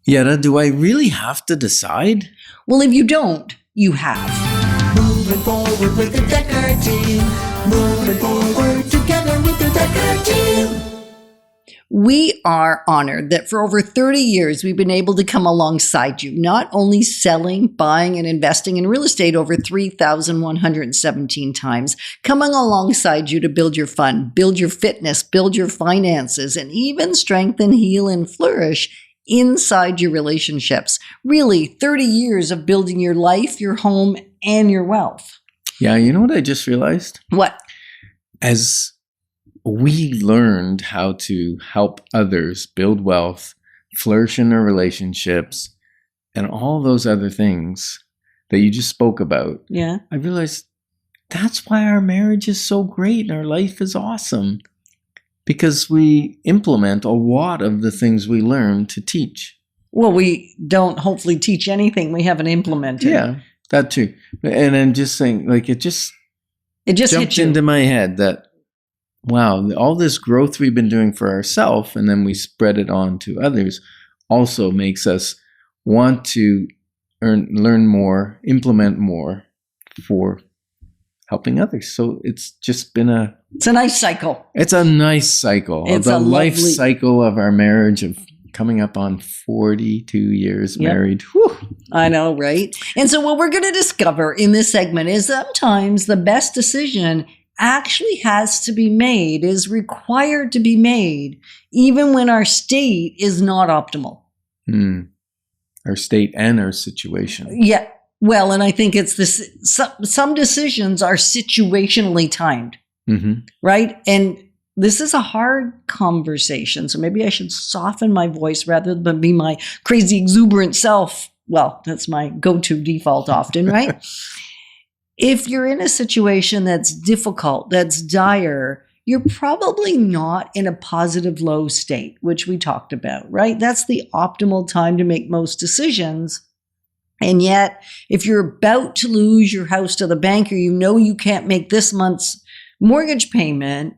Yetta, do I really have to decide? Well, if you don't, you have. Moving forward with the Decker team. Moving forward together with the Decker team. We are honored that for over 30 years, we've been able to come alongside you, not only selling, buying, and investing in real estate over 3,117 times, coming alongside you to build your fun, build your fitness, build your finances, and even strengthen, heal, and flourish inside your relationships. Really, 30 years of building your life, your home, and your wealth. Yeah, you know what I just realized? What? As we learned how to help others build wealth, flourish in their relationships, and all those other things that you just spoke about. Yeah. I realized that's why our marriage is so great and our life is awesome. Because we implement a lot of the things we learn to teach. Well, we don't hopefully teach anything we haven't implemented. Yeah, that too. And I'm just saying, like, it just jumped hit into my head that, wow, all this growth we've been doing for ourselves and then we spread it on to others also makes us want to learn more, implement more for helping others. So it's just been it's a nice cycle. It's a nice cycle. It's the a life lovely cycle of our marriage of coming up on 42 years married. Whew. I know, right? And so what we're going to discover in this segment is sometimes the best decision actually has to be made, is required to be made, even when our state is not optimal. Our state and our situation. Yeah. Well, and I think it's this, some decisions are situationally timed, right? And this is a hard conversation. So maybe I should soften my voice rather than be my crazy exuberant self. Well, that's my go-to default often, right? If you're in a situation that's difficult, that's dire, you're probably not in a positive low state, which we talked about, right? That's the optimal time to make most decisions. And yet, if you're about to lose your house to the bank, or you know you can't make this month's mortgage payment,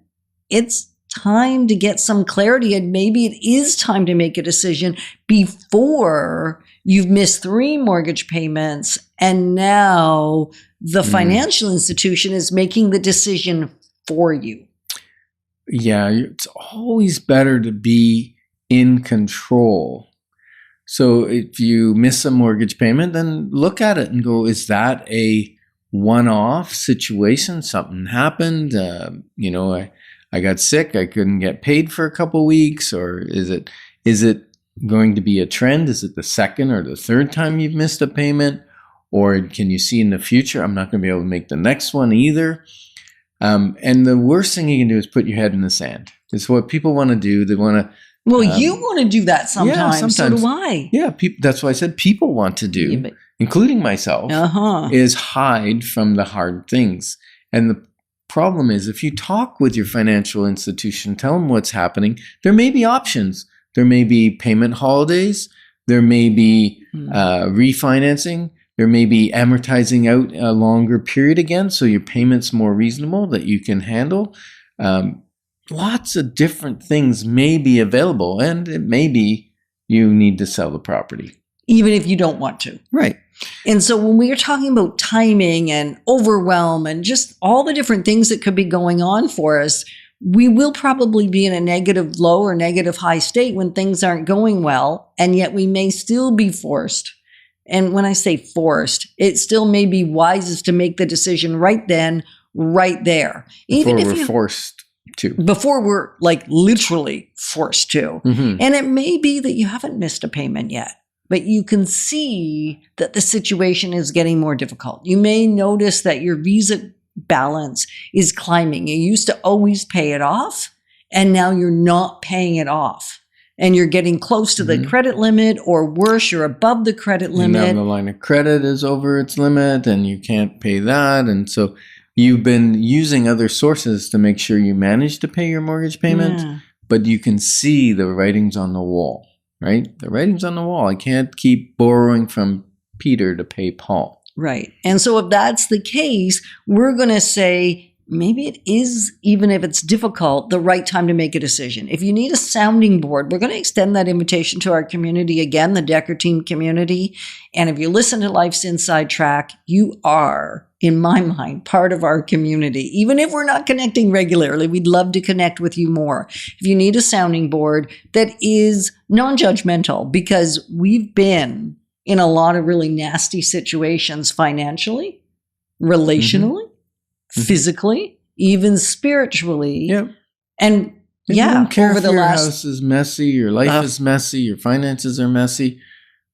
it's time to get some clarity. And maybe it is time to make a decision before you've missed 3 mortgage payments. And now the financial institution is making the decision for you. Yeah, it's always better to be in control. So if you miss a mortgage payment, then look at it and go, is that a one-off situation? Something happened? I got sick. I couldn't get paid for a couple weeks. Or is it going to be a trend? Is it the second or the third time you've missed a payment? Or can you see in the future, I'm not going to be able to make the next one either? And the worst thing you can do is put your head in the sand. It's what people want to do. They want to. Well, you want to do that sometimes. Yeah, sometimes. So do I. Yeah, that's why I said people want to do, including myself, is hide from the hard things. And the problem is, if you talk with your financial institution, tell them what's happening, there may be options. There may be payment holidays. There may be refinancing. There may be amortizing out a longer period again, so your payment's more reasonable that you can handle. Lots of different things may be available, and it may be you need to sell the property. Even if you don't want to. Right. And so when we are talking about timing and overwhelm and just all the different things that could be going on for us, we will probably be in a negative low or negative high state when things aren't going well, and yet we may still be forced. And when I say forced, it still may be wisest to make the decision right then, right there. Even if we're forced to. Before we're like literally forced to. And it may be that you haven't missed a payment yet, but you can see that the situation is getting more difficult. You may notice that your Visa balance is climbing. You used to always pay it off, and now you're not paying it off. And you're getting close to the credit limit, or worse, you're above the credit limit. And now the line of credit is over its limit and you can't pay that. And so you've been using other sources to make sure you manage to pay your mortgage payment, but you can see the writings on the wall, right? The writings on the wall. I can't keep borrowing from Peter to pay Paul. Right. And so if that's the case, we're going to say, maybe it is, even if it's difficult, the right time to make a decision. If you need a sounding board, we're going to extend that invitation to our community again, the Decker Team community. And if you listen to Life's Inside Track, you are, in my mind, part of our community. Even if we're not connecting regularly, we'd love to connect with you more. If you need a sounding board that is non-judgmental, because we've been in a lot of really nasty situations financially, relationally, physically, even spiritually. Yep. And You don't care over if the your last house is messy, your life is messy, your finances are messy.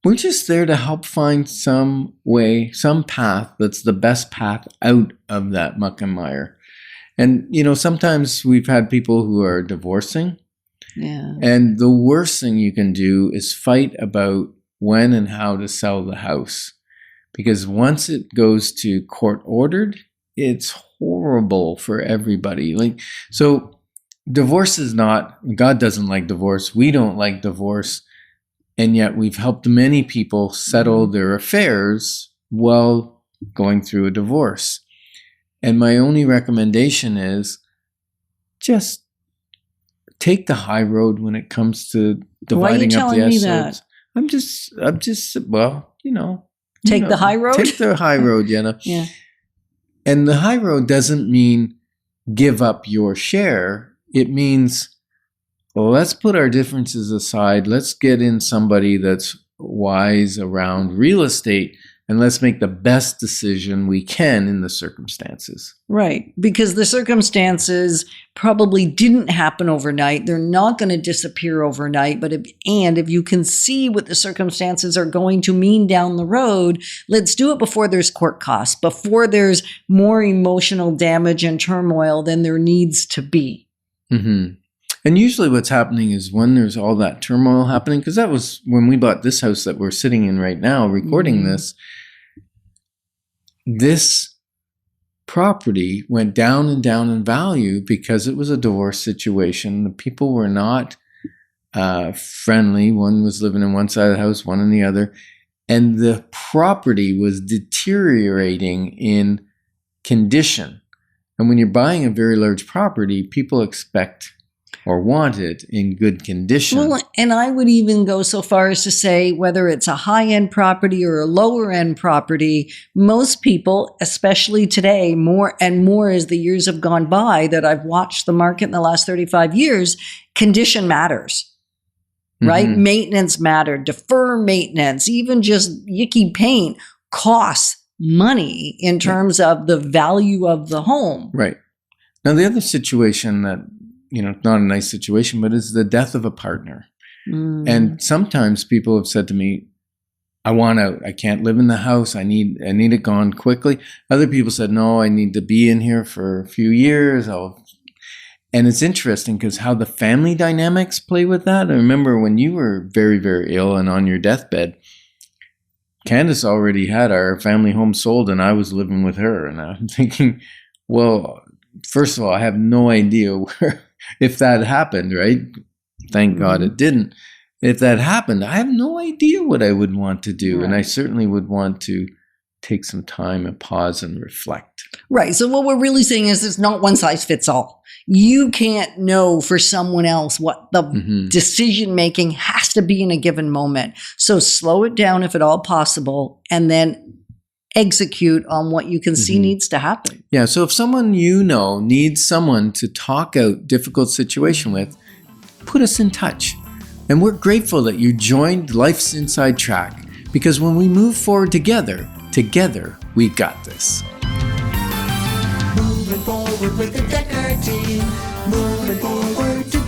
We're just there to help find some way, some path that's the best path out of that muck and mire. And, sometimes we've had people who are divorcing. Yeah. And the worst thing you can do is fight about when and how to sell the house. Because once it goes to court ordered, it's horrible for everybody. So divorce is not, God doesn't like divorce. We don't like divorce. And yet we've helped many people settle their affairs while going through a divorce. And my only recommendation is just take the high road when it comes to dividing up the assets. I'm just, Take the high road? Take the high road, Yetta. Yeah. And the high road doesn't mean give up your share. It means, let's put our differences aside. Let's get in somebody that's wise around real estate, and let's make the best decision we can in the circumstances. Right. Because the circumstances probably didn't happen overnight. They're not going to disappear overnight. But if you can see what the circumstances are going to mean down the road, let's do it before there's court costs, before there's more emotional damage and turmoil than there needs to be. Mm-hmm. And usually what's happening is when there's all that turmoil happening, because that was when we bought this house that we're sitting in right now, recording this property went down and down in value because it was a divorce situation. The people were not friendly. One was living in one side of the house, one in the other. And the property was deteriorating in condition. And when you're buying a very large property, people expect or want it in good condition. Well, and I would even go so far as to say whether it's a high-end property or a lower-end property, most people, especially today, more and more as the years have gone by that I've watched the market in the last 35 years, condition matters, right? Maintenance matter, defer maintenance, even just yicky paint costs money in terms of the value of the home. Right. Now, the other situation that not a nice situation, but it's the death of a partner. And sometimes people have said to me, I want out. I can't live in the house. I need it gone quickly. Other people said, no, I need to be in here for a few years. And it's interesting because how the family dynamics play with that. I remember when you were very, very ill and on your deathbed, Candace already had our family home sold and I was living with her. And I'm thinking, well, first of all, I have no idea if that happened, right? Thank God it didn't. If that happened, I have no idea what I would want to do. Right. And I certainly would want to take some time and pause and reflect. Right. So what we're really saying is it's not one size fits all. You can't know for someone else what the decision making has to be in a given moment. So slow it down if at all possible, and then execute on what you can see needs to happen. Yeah. So if someone needs someone to talk out difficult situation with, put us in touch. And we're grateful that you joined Life's Inside Track, because when we move forward together we got this. Moving forward with the Decker Team. Moving forward together.